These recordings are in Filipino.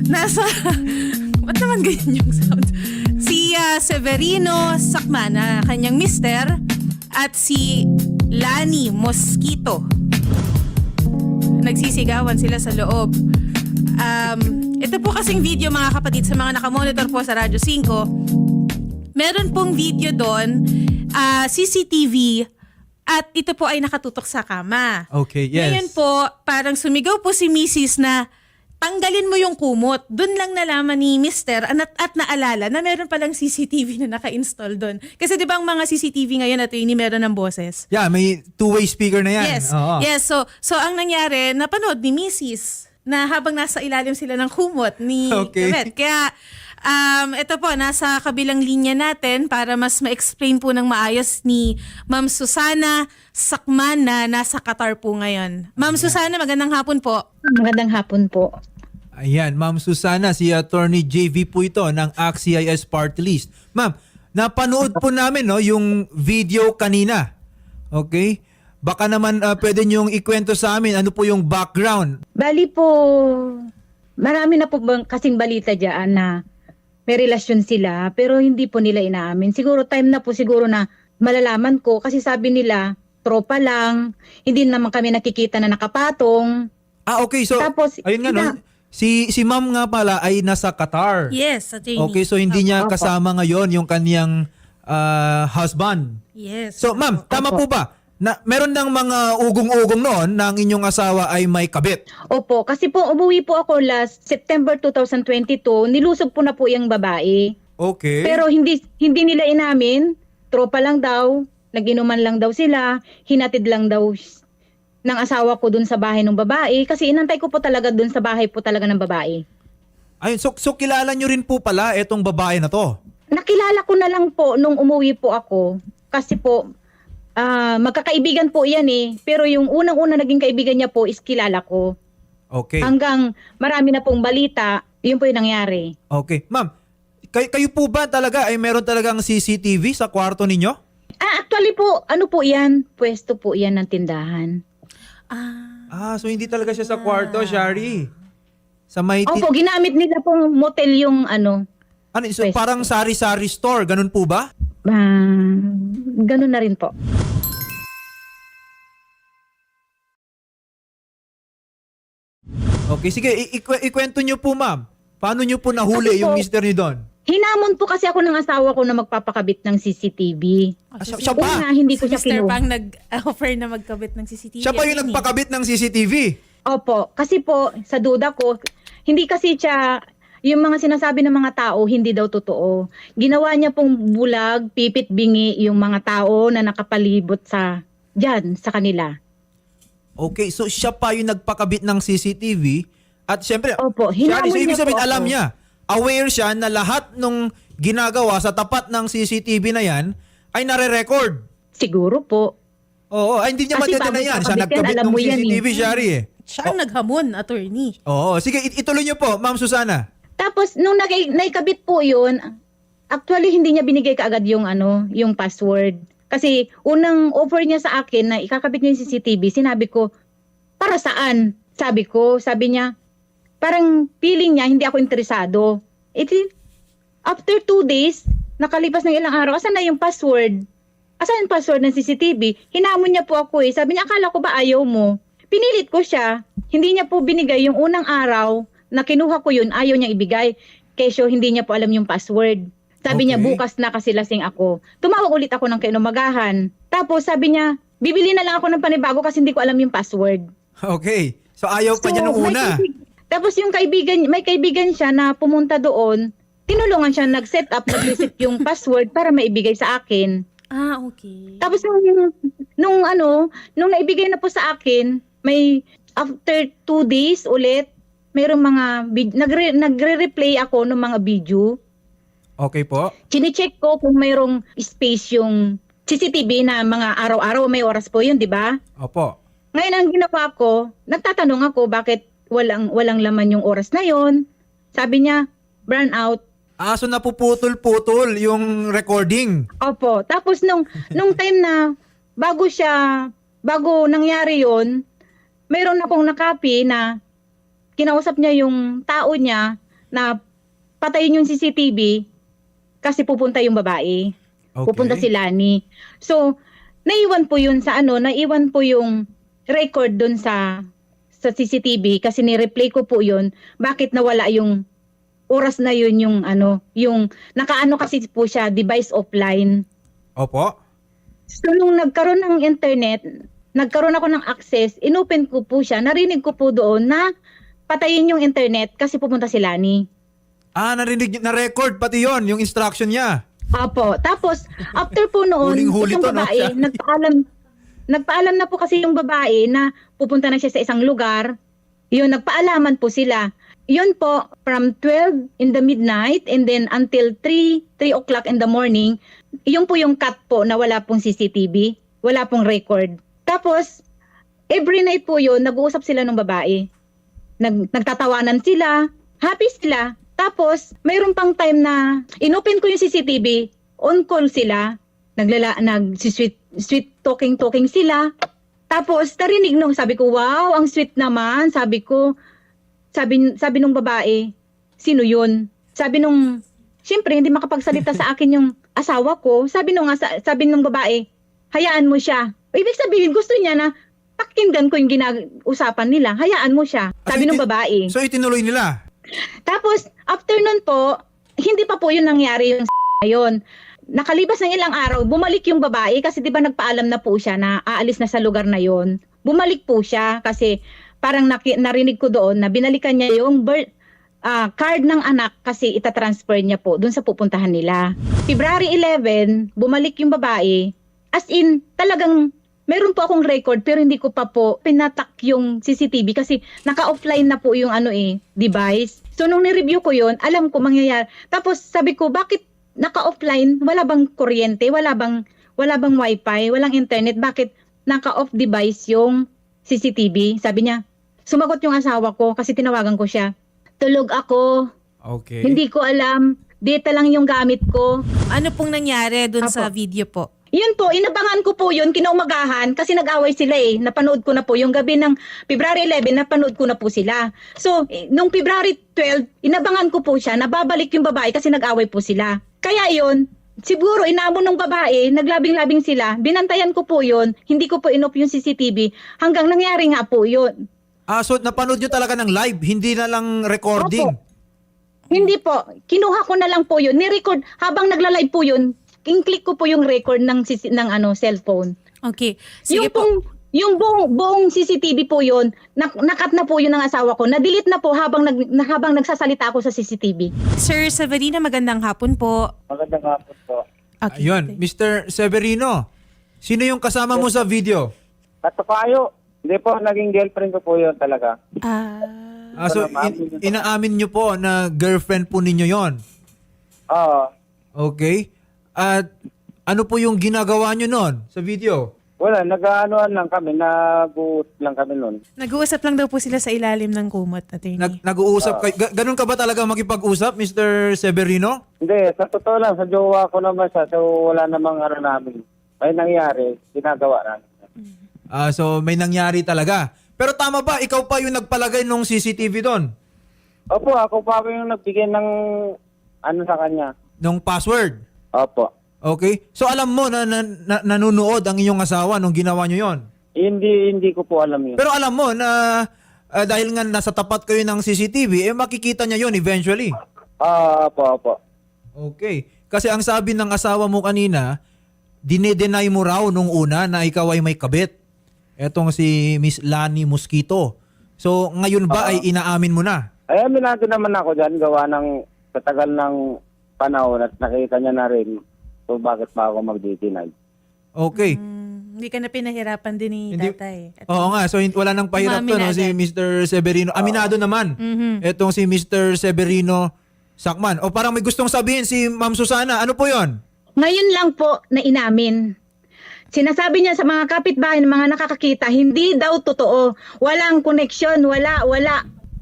nasa, ba't naman ganyan yung sound? Si Severino Sacmana, kanyang mister, at si Lani Mosquito. Nagsisigawan sila sa loob. Ito po kasing video mga kapatid sa mga nakamonitor po sa Radyo 5. Meron pong video doon, CCTV, at ito po ay nakatutok sa kama. Okay, yes. Ngayon po, parang sumigaw po si Mrs. na tanggalin mo yung kumot. Doon lang nalaman ni Mr. at naalala na meron palang CCTV na naka-install doon. Kasi di ba ang mga CCTV ngayon at ini meron ng boses? Yeah, may two-way speaker na yan. Yes. Oo. Yes. So ang nangyari, napanood ni Mrs. na habang nasa ilalim sila ng kumot ni Okay. Kamet. Kaya ito po, nasa kabilang linya natin para mas ma-explain po ng maayos ni Ma'am Susana Sacman na nasa Qatar po ngayon. Ma'am Susana, magandang hapon po. Magandang hapon po. Ayan, Ma'am Susana, si Attorney JV po ito ng ACT-CIS Party List. Ma'am, napanood po namin yung video kanina. Okay? Baka naman pwede niyong ikwento sa amin ano po yung background. Bali po, marami na po kasing balita dyan na may relasyon sila pero hindi po nila inaamin. Siguro time na po siguro na malalaman ko kasi sabi nila tropa lang, hindi naman kami nakikita na nakapatong. Okay. So, Tapos, ayun nga, no? Si Ma'am nga pala ay nasa Qatar. Yes, attorney. Okay, so hindi niya Opo. kasama ngayon yung kaniyang husband. Yes. So, Ma'am, tama Opo. po ba? Na meron ng mga ugong-ugong noon na ang inyong asawa ay may kabit. Opo, kasi po umuwi po ako last September 2022, nilusog po na po yung babae. Okay. Pero hindi nila inamin, tropa lang daw, nag-inuman lang daw sila, hinatid lang daw ng asawa ko dun sa bahay ng babae kasi inantay ko po talaga dun sa bahay po talaga ng babae. Ayun, so kilala nyo rin po pala itong babae na to. Nakilala ko na lang po nung umuwi po ako kasi po magkakaibigan po yan pero yung unang-una naging kaibigan niya po is kilala ko. Okay. Hanggang marami na pong balita, yun po yung nangyari. Okay. Ma'am, kayo po ba talaga ay meron talagang CCTV sa kwarto ninyo? Actually po, ano po yan? Pwesto po yan ng tindahan. So hindi talaga siya sa kwarto, Shari. Sa may Opo, ginamit nila pong motel yung ano, so pwesto. parang sari-sari store, ganun po ba? Ganun na rin po. Okay, sige, ikwento nyo po, ma'am. Paano nyo po nahuli Kasi yung po, mister niyo doon? Hinamon po kasi ako ng asawa ko na magpapakabit ng CCTV. Siya pa? Una, hindi ko Si siya Mr. kinuha. Pang nag-offer na magkabit ng CCTV. Siya pa yung attorney. nagpakabit ng CCTV. Opo, kasi po, sa duda ko, hindi kasi siya, yung mga sinasabi ng mga tao, hindi daw totoo. Ginawa niya pong bulag, pipit, bingi yung mga tao na nakapalibot dyan, sa kanila. Okay, so siya pa yung nagpakabit ng CCTV at syempre, Opo, Shari, hinamon so ibig niya po sabihin, ako. alam niya, aware siya na lahat nung ginagawa sa tapat ng CCTV na yan ay nare-record. Siguro po. Oo, ay hindi niya Kasi matitira bago yan. Siya kakabit yan, nagkabit alam ng mo yan CCTV, Shari eh. Siya ang naghamon, attorney. Oo, sige, ituloy niyo po, Ma'am Susana. Tapos, nung naikabit po yun, actually, hindi niya binigay kaagad yung password. Kasi, unang offer niya sa akin na ikakabit niya yung CCTV, sinabi ko, para saan? Sabi niya, parang feeling niya, hindi ako interesado. After 2 days, nakalipas ng ilang araw, asan na yung password? Asan yung password ng CCTV? Hinamon niya po ako Sabi niya, akala ko ba ayaw mo? Pinilit ko siya. Hindi niya po binigay yung unang araw na kinuha ko yun, ayaw niya ibigay. Kesyo, hindi niya po alam yung password. Sabi niya, Okay. bukas na kasi lasing ako. Tumawag ulit ako ng kinumagahan. Tapos sabi niya, bibili na lang ako ng panibago kasi hindi ko alam yung password. Okay, so ayaw pa niya nung may una. Tapos yung may kaibigan siya na pumunta doon, tinulungan siya nag-set up, nag-reset yung password para maibigay sa akin. Okay. Tapos nung naibigay na po sa akin, may after 2 days ulit, mayroong mga nagre-replay ako ng mga video. Okay po. Chine-check ko kung mayroong space yung CCTV na mga araw-araw may oras po yun, di ba? Opo. Ngayon ang ginawa ko, nagtatanong ako bakit walang laman yung oras na yon. Sabi niya, burn out. So napuputol-putol yung recording. Opo. Tapos nung time na bago nangyari yon, mayroon akong nakapi na kinausap niya yung tao niya na patayin yung CCTV kasi pupunta yung babae. Okay. Pupunta si Lani. So, naiwan po yun sa naiwan po yung record dun sa CCTV kasi ni-replay ko po yun. Bakit nawala yung oras na yun yung nakaano kasi po siya, device offline. Opo. So, nung nagkaroon ng internet, nagkaroon ako ng access, inopen ko po siya, narinig ko po doon na patayin yung internet kasi pupunta si Lani. Narinig na record pati yon yung instruction niya. Apo. Tapos, after po noon, Huling-huli itong to, no? babae, nagpaalam na po kasi yung babae na pupunta na siya sa isang lugar. Yun, nagpaalaman po sila. Yun po, from 12 in the midnight and then until 3 o'clock in the morning, yun po yung cut po na wala pong CCTV, wala pong record. Tapos, every night po yun, nag-uusap sila ng babae. Nagtatawanan sila, happy sila. Tapos, mayroon pang time na inopen ko yung CCTV, on call sila, sweet talking sila. Tapos, narinig nung, sabi ko, wow, ang sweet naman. Sabi nung babae, sino yun? Sabi nung, syempre, hindi makapagsalita sa akin yung asawa ko. Sabi nung babae, hayaan mo siya. Ibig sabihin, gusto niya na pakinggan ko yung usapan nila. Hayaan mo siya. Sabi nung babae. So itinuloy nila. Tapos, after nun po, hindi pa po yun nangyari yung yun. Nakalipas ng ilang araw, bumalik yung babae kasi di ba nagpaalam na po siya na aalis na sa lugar na yon. Bumalik po siya kasi parang narinig ko doon na binalikan niya yung card ng anak kasi itatransfer niya po doon sa pupuntahan nila. February 11, bumalik yung babae. As in, talagang meron po akong record pero hindi ko pa po pinatak yung CCTV kasi naka-offline na po yung device. So nung ni-review ko yun, alam ko mangyayari. Tapos sabi ko, bakit naka-offline? Wala bang kuryente? Wala bang wifi? Walang internet? Bakit naka-off device yung CCTV? Sabi niya, sumagot yung asawa ko kasi tinawagan ko siya. Tulog ako. Okay. Hindi ko alam. Data lang yung gamit ko. Ano pong nangyari dun sa Apo. video po? Yun po, inabangan ko po yun kinaumagahan kasi nag-away sila Napanood ko na po yung gabi ng February 11, napanood ko na po sila. So, nung February 12, inabangan ko po siya, nababalik yung babae kasi nag-away po sila. Kaya yun, siguro inamon ng babae, naglabing-labing sila, binantayan ko po yun, hindi ko po inop yung CCTV, hanggang nangyari nga po yun. So napanood nyo talaga ng live, hindi na lang recording. Opo. Hindi po, kinuha ko na lang po yun, ni-record, habang nagla-live po yun, click ko po yung record ng cellphone. Okay. Sige Yung buong CCTV po yun, nakat na po yun ng asawa ko. Na-delete na po habang nagsasalita ako sa CCTV. Sir Severino, magandang hapon po. Magandang hapon po. Okay. Ayun, Mr. Severino, sino yung kasama mo sa video? Katukayo. Hindi po, naging girlfriend ko po yun talaga. So inaamin nyo po na girlfriend po ninyo yon. Oo. Okay. At ano po yung ginagawa nyo nun sa video? Wala, nag-aanuan lang kami, nag-uus lang kami nun. Nag-uusap lang daw po sila sa ilalim ng kumot, attorney. Nag-uusap kayo. Ganun ka ba talaga makipag-usap, Mr. Severino? Hindi, sa totoo lang, sa jowa ko naman siya, so wala namang namin. May nangyari, ginagawa namin. So may nangyari talaga. Pero tama ba, ikaw pa yung nagpalagay ng CCTV doon? Opo, ako pa yung nagbigay ng sa kanya. Nung password? Opo. Okay. So alam mo na nanunood ang inyong asawa nung ginawa nyo yon? Hindi ko po alam yun. Pero alam mo na dahil nga nasa tapat kayo ng CCTV, makikita niya yon eventually. Opo. Okay. Kasi ang sabi ng asawa mo kanina, dinedenay mo raw nung una na ikaw ay may kabit. Etong si Miss Lani Mosquito. So ngayon ba ay inaamin mo na? Ay, aminado naman ako dyan, gawa ng katagal ng panahon at nakita niya na rin. So bakit pa ako mag-deny? Okay. Hindi ka na pinahirapan din ni tatay. Oo nga, so wala nang pahirap to, no, si Mr. Severino. Aminado naman. Etong si Mr. Severino Sakman. O parang may gustong sabihin si Ma'am Susana. Ano po yon? Ngayon lang po na inamin. Sinasabi niya sa mga kapitbahay ng mga nakakakita, hindi daw totoo. Walang koneksyon, wala.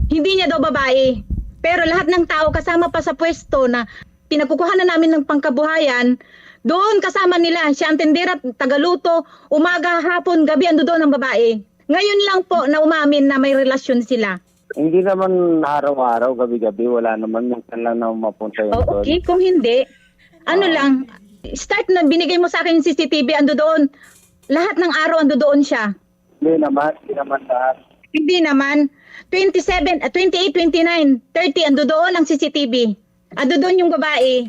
Hindi niya daw babae. Pero lahat ng tao kasama pa sa pwesto na pinagkukuha na namin ng pangkabuhayan, doon kasama nila, siya ang tindera, tagaluto, umaga, hapon, gabi, ando doon ang babae. Ngayon lang po na umamin na may relasyon sila. Hindi naman araw-araw, gabi-gabi, wala naman. Minsan lang na mapunta yun doon. Okay, kung hindi, ano lang, start na binigay mo sa akin yung CCTV, ando doon. Lahat ng araw ando doon siya. Hindi naman lahat. Hindi naman. 28, 29, 30, ando doon ang CCTV. Ando doon yung babae.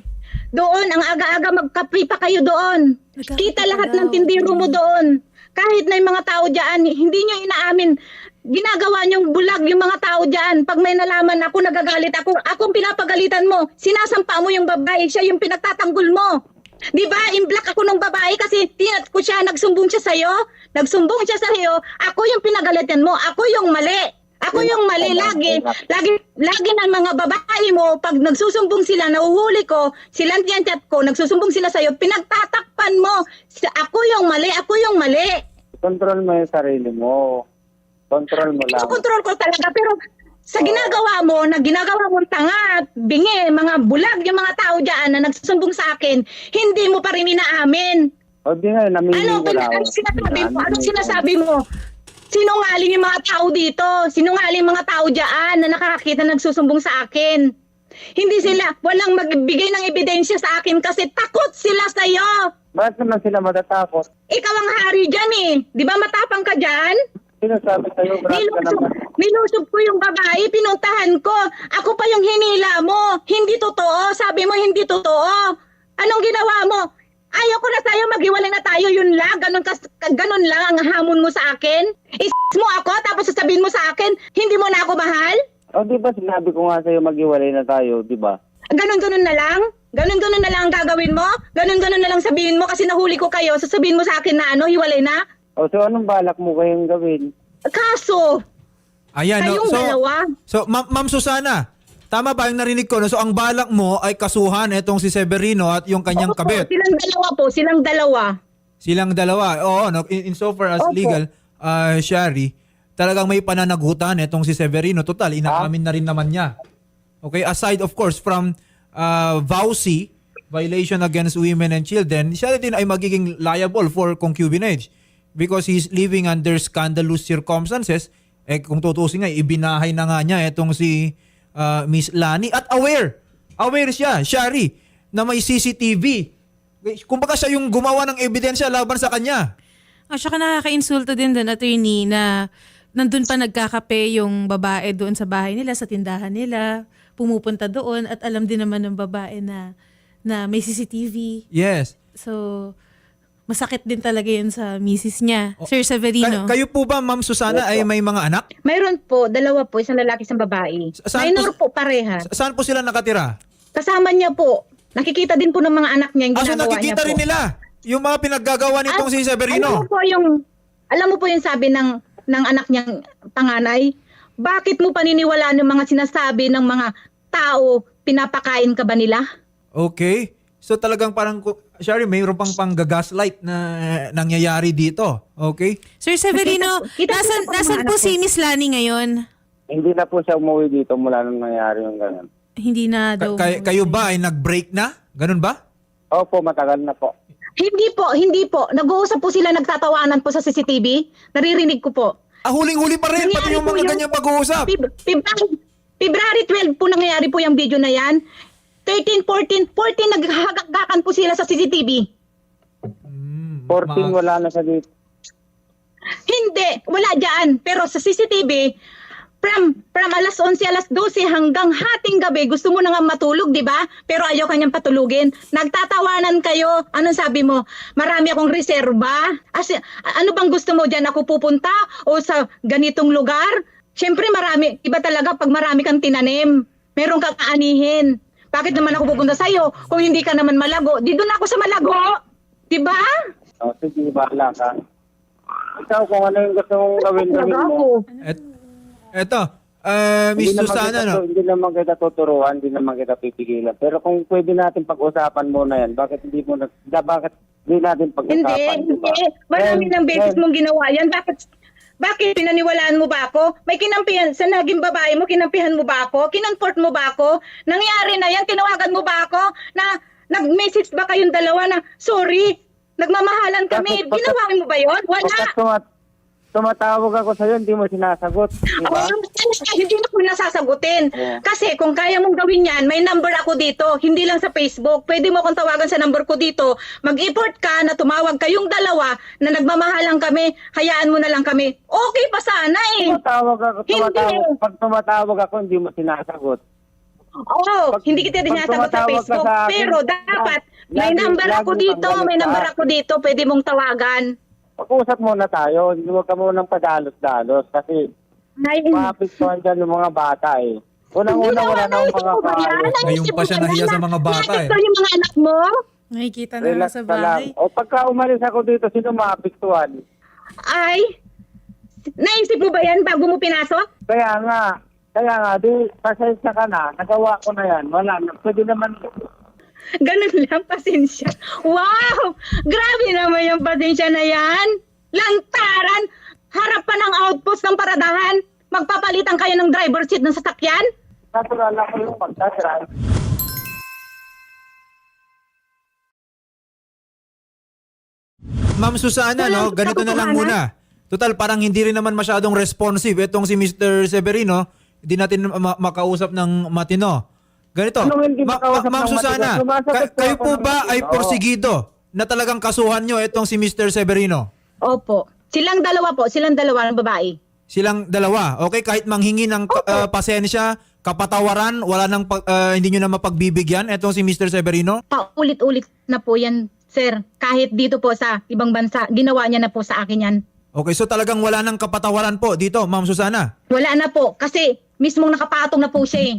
Doon, ang aga-aga magkape pa kayo doon. Kita lahat ng tindiro mo doon. Kahit na yung mga tao dyan, hindi nyo inaamin. Ginagawa nyong bulag yung mga tao dyan. Pag may nalaman ako, nagagalit ako. Akong pinapagalitan mo. Sinasampa mo yung babae. Siya yung pinagtatanggol mo. Di ba? In-block ako ng babae kasi tinat ko siya. Nagsumbong siya sa'yo. Nagsumbong siya sa'yo. Ako yung pinagalitan mo. Ako yung mali. Ako yung mali lagi. Lagi ng mga babae mo, pag nagsusumbong sila, nahuhuli ko, silang chat ko, nagsusumbong sila sa'yo, pinagtatakpan mo. Ako yung mali. Ako yung mali. Control mo yung sarili mo. Control mo lang. Kontrol ko talaga, pero sa ginagawa mo, na ginagawa mong tanga at bingi, mga bulag yung mga tao dyan na nagsusumbong sa akin, hindi mo pa rin inaamin. O di nga, namili ko lang. Ano sinasabi mo? Anong sinasabi mo? Sinungaling yung mga tao dito. Sinungaling mga tao dyan na nakakakita nagsusumbong sa akin. Hindi sila, walang magbigay ng ebidensya sa akin kasi takot sila sa'yo. Bakit naman sila matatakot? Ikaw ang hari dyan eh. Di ba matapang ka dyan? Sinasabi sa'yo, brad ka naman. Nilusob ko yung babae, pinuntahan ko. Ako pa yung hinila mo. Hindi totoo. Sabi mo hindi totoo. Anong ginawa mo? Ayaw ko na sa'yo, maghiwalay na tayo, yun lang. Ganon lang ang hamon mo sa akin. Mo ako, tapos sasabihin mo sa akin, hindi mo na ako mahal? O di ba sinabi ko nga sa'yo, maghiwalay na tayo, di ba? Ganon-ganon na lang? Ganon-ganon na lang ang gagawin mo? Ganon-ganon na lang sabihin mo kasi nahuli ko kayo. Sasabihin mo sa akin na ano, hiwalay na? O so anong balak mo kayong gawin? Kaso, Ayan, no? kayong dalawa. So, Ma'am Susana, tama ba yung narinig ko? No? So, ang balak mo ay kasuhan itong si Severino at yung kanyang Opo, kabit. silang dalawa po, silang dalawa. Silang dalawa. Oo, no? In so far as Opo. legal, Shari, talagang may pananagutan itong si Severino. Total, inaamin na rin naman niya. Okay, aside of course from VAUSI, violation against women and children, siya din ay magiging liable for concubinage because he's living under scandalous circumstances. Kung tutusin nga, ibinahay na nga niya itong si Miss Lani at aware siya, Shari, na may CCTV. Kumbaga siya yung gumawa ng ebidensya laban sa kanya. At saka nakaka-insulto din doon, attorney, na nandun pa nagkakape yung babae doon sa bahay nila, sa tindahan nila, pumupunta doon at alam din naman ng babae na may CCTV. Yes. So, masakit din talaga yun sa misis niya. Sir Severino. Kayo po ba, Ma'am Susana, ay may mga anak? Mayroon po, dalawa po, isang lalaki, isang babae. Saan Minor po pareha. Saan po sila nakatira? Kasama niya po. Nakikita din po ng mga anak niya yung So ginagawa niya nakikita po. rin nila yung mga pinaggagawa nitong si Severino. Alam mo po yung sabi ng anak niyang panganay, bakit mo paniniwalaan yung mga sinasabi ng mga tao, pinapakain ka ba nila? Okay. So talagang parang, Shari, mayroon pang pang-gaslight na nangyayari dito. Okay? Sir Severino, nasan po si Miss Lani ngayon? Hindi na po siya umuwi dito mula nung nangyari yung ganun. Hindi na daw. Kayo ba ay nag-break na? Ganun ba? Opo, matagal na po. Hindi po. Nag-uusap po sila, nagtatawanan po sa CCTV. Naririnig ko po. Huling-huli pa rin, pati yung mga ganyang pag-uusap. February 12 po nangyayari po yung video na yan. 13, 14 naghahagakdakan po sila sa CCTV. 14 wala na siya dito. Hindi, wala dyan. Pero sa CCTV, from alas 11, alas 12 hanggang hating gabi, gusto mo na nga matulog, di ba? Pero ayaw kanyang patulugin. Nagtatawanan kayo. Anong sabi mo? Marami akong reserba. Ano bang gusto mo dyan? Ako pupunta? O sa ganitong lugar? Siyempre marami. Iba talaga pag marami kang tinanim. Meron kang aanihin. Bakit naman ako pupunta sa'yo? Kung hindi ka naman malago, di doon ako sa malago. Di ba? O, sige, bahala ka. Ikaw, kung ano yung gusto mong gawin mo. Eto, Miss Susana, no? Hindi naman kita tuturuan, hindi naman kita pipigilan. Pero kung pwede natin pag-usapan muna yan, bakit hindi natin pag-usapan? Hindi. Marami ng beses mong ginawa yan. Bakit pinaniwalaan mo ba ako? May kinampihan sa naging babae mo, kinampihan mo ba ako? Kinonfort mo ba ako? Nangyari na yan, tinawagan mo ba ako? Na nag-message ba kayong dalawa na, sorry, nagmamahalan kami. Ginawa mo ba yon? Wala. tumatawag ako sa'yo, hindi mo sinasagot. Di ba? Hindi na ko nasasagutin. Oo. Kasi kung kaya mong gawin yan, may number ako dito. Hindi lang sa Facebook. Pwede mo akong tawagan sa number ko dito. Mag-effort ka na tumawag kayong dalawa na nagmamahalan kami. Hayaan mo na lang kami. Okay pa sana eh. Pag tumatawag ako, hindi mo sinasagot. Oo, hindi kita din pag sinasagot sa tumatawag ka Facebook. sa akin, Pero dapat, may lagi- number lagi ako kang dito. galit May sa number akin. ako dito. Pwede mong tawagan. Pag-usap muna tayo, hindi mo ka munang padalos-dalos kasi Ay, mapiktuhan dyan yung mga bata eh. Unang-una wala nang mga kaayos. Ngayon pa siya nahiya sa mga bata eh. Naisip ko yung mga anak mo? Nakikita na lang Relax sa ka lang. bahay. O pagka umalis ako dito, sino mapiktuhan? Ay, naisip mo ba yan bago mo pinasok? Kaya nga, di, pasensya ka na, nagawa ko na yan, wala na, pwede naman, Ganun lang, pasensya. Wow! Grabe naman yung pasensya na yan. Lantaran! Harap pa ng outpost ng paradahan. Magpapalitan kayo ng driver seat ng sasakyan? natural ako yung pagdadrive. Ma'am Susana, no, Walang ganito na lang katotohanan. muna. Total, parang hindi rin naman masyadong responsive itong si Mr. Severino. Hindi natin makausap ng matino. Ganito, Anong hindi makausap Ma'am ng Susana, matino? Sumasagot po kayo ako po ng ba ay matino. porsigido na talagang kasuhan nyo itong si Mr. Severino? Opo. Silang dalawa ng babae. Silang dalawa, okay? Kahit manghingi ng pasensya, kapatawaran, wala nang hindi nyo na mapagbibigyan itong si Mr. Severino? Paulit-ulit na po yan, sir. Kahit dito po sa ibang bansa, ginawa niya na po sa akin yan. Okay, so talagang wala nang kapatawaran po dito, Ma'am Susana? Wala na po, kasi mismong nakapatong na po siya eh.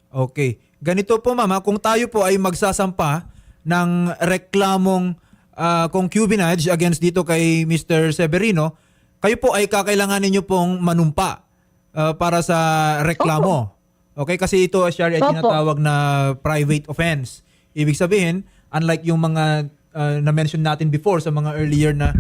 Okay. Ganito po mama, kung tayo po ay magsasampa ng reklamong concubinage against dito kay Mr. Severino, kayo po ay kakailanganin nyo pong manumpa para sa reklamo. Okay? Kasi ito siya ay Opo. tinatawag na private offense. Ibig sabihin, unlike yung mga na-mention natin before sa mga earlier na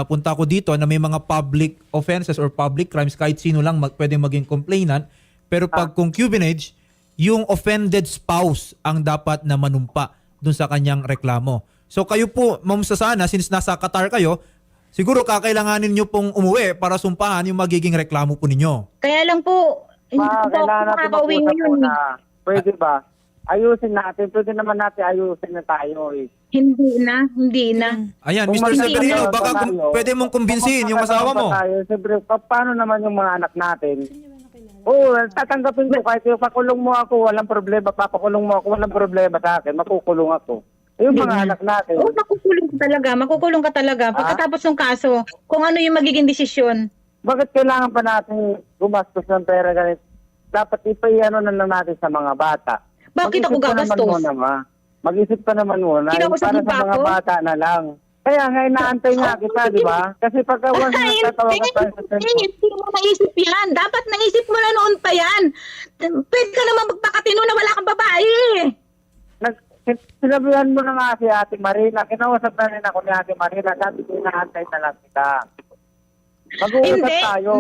punta ko dito na may mga public offenses or public crimes, kahit sino lang pwedeng maging complainant. Pero pag concubinage, yung offended spouse ang dapat na manumpa dun sa kanyang reklamo. So kayo po, Ma'am Susana, since nasa Qatar kayo, siguro kakailanganin nyo pong umuwi para sumpahan yung magiging reklamo po ninyo. Kaya lang po, hindi po ako Kailangan natin makakauwi mag-usap ngayon. muna. Pwede ba? Ayusin natin, pwede naman natin ayusin na tayo eh. Hindi na. Ayan, Kung Mr. mag- Severino, magkakaroon baka tayo, pwede mong kumbinsihin yung asawa mo. Tayo, siyempre, paano naman yung mga anak natin? Oo, tatanggapin ko kahit yung pakulong mo ako, walang problema. Papakulong mo ako, walang problema sa akin. Makukulong ako. Yung mga anak natin. Oo, makukulong ka talaga. Pagkatapos ng kaso, kung ano yung magiging desisyon. Bakit kailangan pa natin gumastos ng pera ganito? Dapat ipaiano na lang natin sa mga bata. Bakit ako Mag-isip ka naman gagastos? muna, ma. Mag-isip ka naman muna. Kinausap Para mo ba sa mga ako? bata na lang. Kaya nga, inaantay nga kita, di ba? Kasi pagka once Ay, nagtatawag ka tayo sa cellphone, hindi mo naisip yan. Dapat naisip mo na noon pa yan. Pwede ka naman magpakatino na wala kang babae. sinabihan mo na nga si Ate Marina. Kinausap na rin ako ni Ate Marina. Sabi ko, inaantay na lang kita. Mag-uusap Hindi. tayo.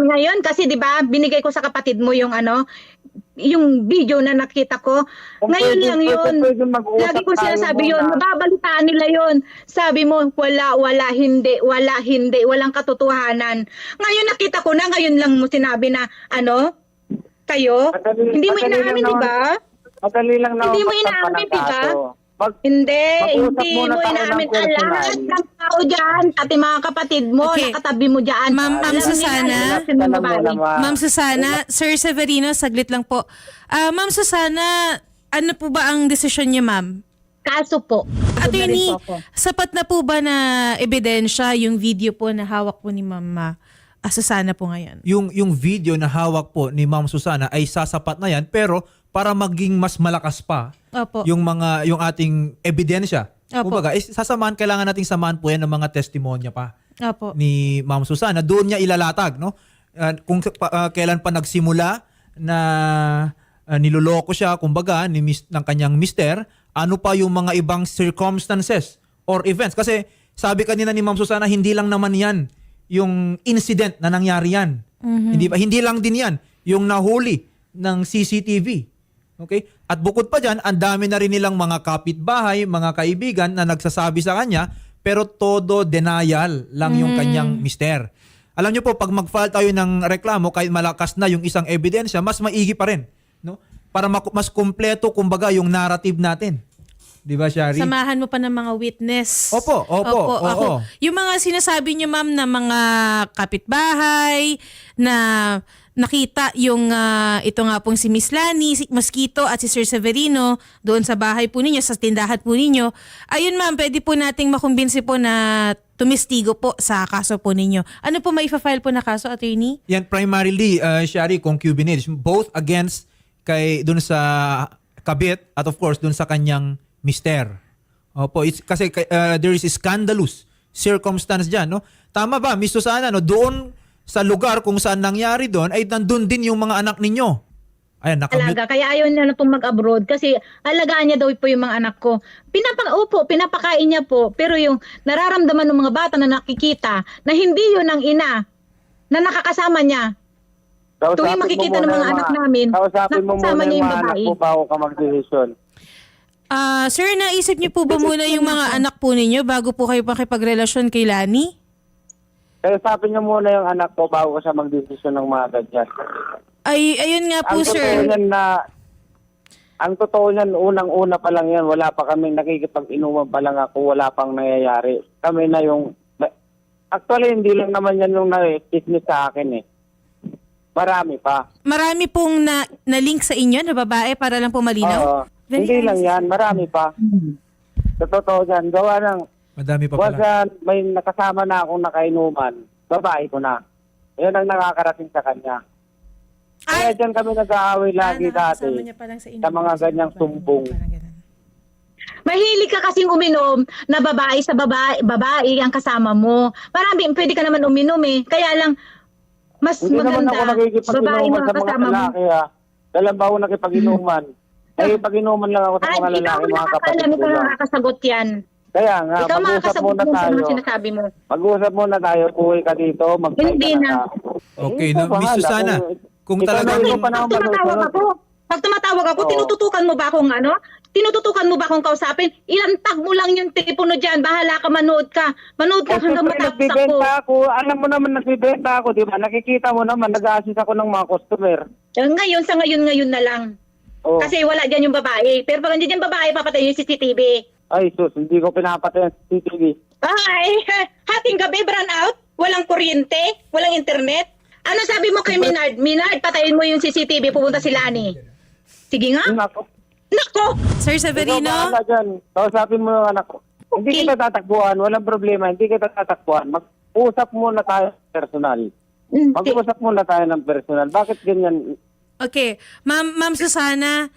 Ngayon kasi 'di ba, binigay ko sa kapatid mo yung yung video na nakita ko. Kung Ngayon pwede- lang kung 'yun. pwede mag-uusap Lagi ko tayo sinasabi muna. 'yun, mababalitaan nila 'yun. Sabi mo hindi, walang katotohanan. Ngayon nakita ko na, ngayon lang mo sinabi na kayo, hindi mo Madali lang inaamin, 'di naman. ba? Madali lang na Hindi mo magsampa inaamin, ng di ba? kaso. Hindi Mag-usap muna mo tayo ng inaamin. personal. Lahat ng tao dyan, pati mga kapatid mo, Okay. nakatabi mo dyan. Ma'am Alam Susana. nila, sino Alam mo babae. naman. Ma'am Susana, Sir Severino, saglit lang po. Ma'am Susana, ano po ba ang desisyon niyo, ma'am? Kaso po. Attorney, Susunod po ako. sapat na po ba na ebidensya yung video po na hawak po ni Ma'am Susana po ngayon? Yung video na hawak po ni Ma'am Susana ay sasapat na yan, pero para maging mas malakas pa Opo. yung ating ebidensya. Opo. Kumbaga, kailangan nating samahan po yan ng mga testimonya pa Opo. ni Ma'am Susana. Doon niya ilalatag, no? Kung kailan pa nagsimula na niloloko siya, kumbaga, ng kanyang mister, ano pa yung mga ibang circumstances or events. Kasi sabi kanina ni Ma'am Susana, hindi lang naman yan yung incident na nangyari yan. Hindi lang din yan yung nahuli ng CCTV. Okay? At bukod pa dyan, ang dami na rin nilang mga kapitbahay, mga kaibigan na nagsasabi sa kanya, pero todo denial lang yung kanyang mister. Alam niyo po, pag mag-file tayo ng reklamo, kahit malakas na yung isang ebidensya, mas maigi pa rin, no? Para mas kumpleto, kumbaga, yung narrative natin. Di ba, Shari? Samahan mo pa ng mga witness. Opo. Ako. Yung mga sinasabi niyo, ma'am, na mga kapitbahay, na nakita yung ito nga pong si Miss Lani, si Mosquito at si Sir Severino doon sa bahay po ninyo, sa tindahan po ninyo. Ayun, ma'am, pwede po nating makumbinsi po na tumistigo po sa kaso po ninyo. Ano po maifa-file po na kaso, attorney? Yan primarily, Shari, concubinage. Both against dun sa kabit at of course dun sa kanyang mister. Opo, kasi there is a scandalous circumstance dyan, no? Tama ba, Miss Susana, no? Doon sa lugar kung saan nangyari doon, ay nandun din yung mga anak ninyo. Ayan, Alaga. Kaya ayaw niya na pong mag-abroad kasi alagaan niya daw po yung mga anak ko. Pinapakain niya po. Pero yung nararamdaman ng mga bata na nakikita na hindi yun ang ina na nakakasama niya. Tuwing makikita ng mga anak namin, kausapin mo nakasama muna niya yung yung mga anak babae. mo bago ka mag-decision. Sir, naisip niyo po ba muna yung mga anak po ninyo bago po kayo pakipagrelasyon kay Lani? Kausapin niyo muna yung anak ko bago ka siya mag-decision ng mga ganyan. Ayun nga po, sir. Ang totoo niyan, unang-una pa lang yan, wala pa kami nakikipag-inuman pa lang ako, wala pang nangyayari. Kami na yung, actually hindi lang naman yan yung na-kismis sa akin eh. Marami pa. Marami pong na-link sa inyo na babae para lang po malinaw? Oo. Hindi lang yan, marami pa. Sa totoo yan, gawa ng, madami pa pala. once may nakasama na akong nakainuman, babae ko na. Yan ang nakakarating sa kanya. Kaya dyan kami nag-aaway lagi dati sa mga ganyang sumbong. Mahilig ka kasing uminom na babae sa babae ang kasama mo. Marami, pwede ka naman uminom eh. Kaya lang, mas Hindi naman ako maganda babae nakikipag-inuman mga sa mga kasama mo. lalaki ha. Kailan ba ako nakipag-inuman? Nakipag-inuman lang ako sa Ay, mga ikaw lalaki, ang mga kapatid nakakaalam, ko ikaw ang lang. nakakasagot yan. Kaya nga, Ikaw mag-usap makakasagot muna mo sa tayo. mga sinasabi mo. Mag-usap muna tayo, uwi ka dito, mag-try Hindi ka na. na. Okay, no, Miss Susana, kung ikaw talagang na yung- yung panahon Pag tumatawag ako, Oo. tinututukan mo ba akong ano? Tinututukan mo ba akong kausapin? Ilantag mo lang yung telepono dyan. Bahala ka, manood ka. Manood ka hanggang matapos ako. Nagbibenta ako. Alam mo naman, nagbibenta ako, di ba? Nakikita mo naman, nag-assist ako ng mga customer. Ngayon, sa ngayon na lang. Oh. Kasi wala dyan yung babae. Pero pag nandiyan yung babae, papatay yung CCTV. Ay, sus, hindi ko pinapatay ang CCTV. Ay, hating gabi, brown out. Walang kuryente, walang internet. Ano sabi mo kay Minard? Minard, patayin mo yung CCTV, pupunta si Lani. Sige nga. Nako. Nako! Sir Ikaw Severino? bahala dyan. Kausapin mo yung anak ko. Hindi Okay. kita tatakbuhan, walang problema. Hindi kita tatakbuhan. Mag-usap muna tayo personal. Mag-usap muna tayo ng personal. Bakit ganyan? Okay. Ma'am Susana,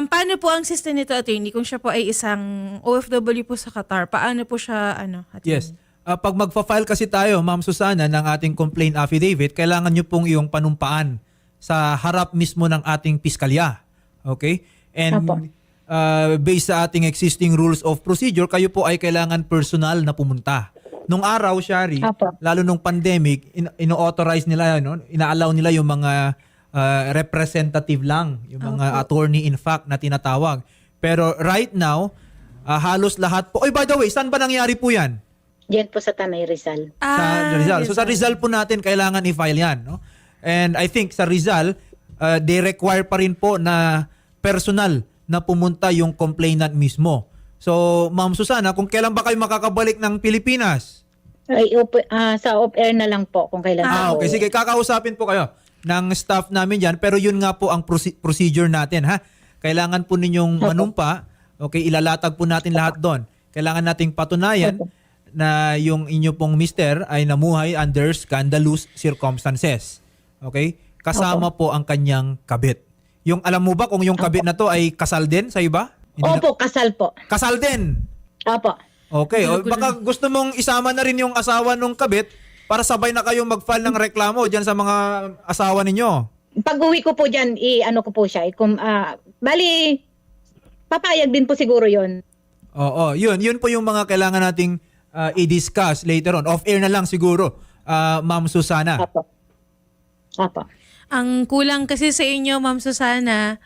paano po ang system nito, attorney? Kung siya po ay isang OFW po sa Qatar, paano po siya, attorney? Yes. Pag magfa-file kasi tayo, Ma'am Susana, ng ating complaint affidavit, kailangan nyo pong iyong panumpaan sa harap mismo ng ating piskalya. Okay? And Apo. based sa ating existing rules of procedure, kayo po ay kailangan personal na pumunta. Nung araw, Shari, Apo. lalo nung pandemic, ino-authorize nila, no? Ina-allow nila yung mga representative lang, yung mga attorney in fact na tinatawag. Pero right now, halos lahat po. Oy, by the way, saan ba nangyari po yan? Diyan po sa Tanay Rizal. Sa Rizal. So sa Rizal po natin kailangan i-file yan. No? And I think sa Rizal, they require pa rin po na personal na pumunta yung complainant mismo. So Ma'am Susana, kung kailan ba kayo makakabalik ng Pilipinas? Ay, sa off-air na lang po kung kailan po. Okay, sige, kakausapin po kayo ng staff namin dyan. Pero yun nga po ang procedure natin. Ha? Kailangan po ninyong manumpa. Okay, ilalatag po natin lahat doon. Kailangan nating patunayan na yung inyo pong mister ay namuhay under scandalous circumstances. Okay? Kasama po ang kanyang kabit. Yung alam mo ba kung yung kabit na to ay kasal din sa iba? Opo, kasal po. Kasal din. Opo. Okay. O, baka gusto mong isama na rin yung asawa nung kabit para sabay na kayong mag-file ng reklamo dyan sa mga asawa ninyo. Pag uwi ko po dyan, ano ko po siya. Bali, papayag din po siguro yon. Oo. Yun po yung mga kailangan nating i-discuss later on. Off-air na lang siguro, Ma'am Susana. Opo. Opo. Ang kulang kasi sa inyo, Ma'am Susana,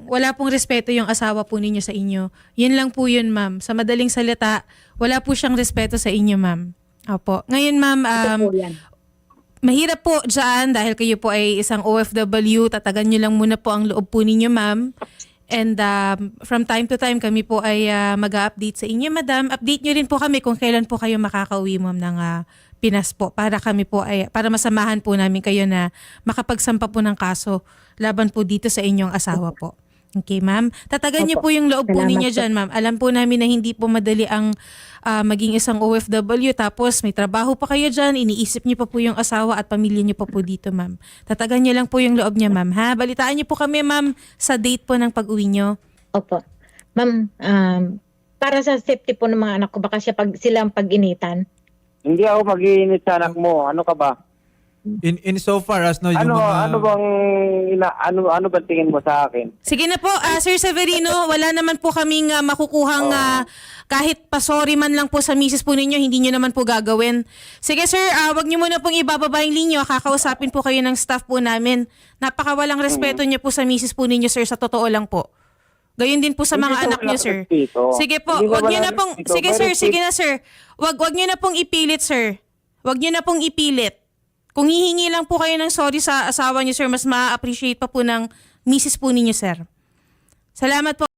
wala pong respeto yung asawa po ninyo sa inyo. Yun lang po yun, ma'am. Sa madaling salita, wala po siyang respeto sa inyo, ma'am. Opo. Ngayon, ma'am, Ito po yan. mahirap po dyan dahil kayo po ay isang OFW. Tatagan nyo lang muna po ang loob po ninyo, ma'am. And from time to time, kami po ay mag-update sa inyo, madam. Update nyo rin po kami kung kailan po kayo makakauwi, ma'am, ng Pinas po. Para kami po ay, para masamahan po namin kayo na makapagsampa po ng kaso laban po dito sa inyong asawa po. Okay, ma'am. Tatagan niyo po yung loob po Salamat ninyo po. dyan, ma'am. Alam po namin na hindi po madali ang maging isang OFW tapos may trabaho pa kayo dyan, iniisip niyo pa po yung asawa at pamilya niyo pa po dito, ma'am. Tatagan niyo lang po yung loob niya, ma'am. Ha? Balitaan niyo po kami, ma'am, sa date po ng pag-uwi niyo. Opo. Ma'am, para sa safety po ng mga anak ko, baka sila ang pag-initan. Hindi ako mag-iinit sa anak mo. Ano ka ba? In so far as no yung Ano mga ano bang ano ba tingin mo sa akin? Sige na po, Sir Severino, wala naman po kaming makukuhang kahit pasori man lang po sa misis po ninyo, hindi nyo naman po gagawin. Sige sir, wag nyo muna pong ibababa yung linyo, kakausapin po kayo ng staff po namin. Napakawalang respeto nyo po sa misis po ninyo, sir, sa totoo lang po. Gayon din po sa Hindi mga ko anak wala nyo, sir. respeto. Sige po, Hindi ko wag nyo wala na pong, respeto. sige Very sir, strict. sige na sir. Wag nyo na pong ipilit, sir. Wag nyo na pong ipilit. Kung hihingi lang po kayo ng sorry sa asawa niyo, sir, mas ma-appreciate pa po ng misis po ninyo, sir. Salamat po.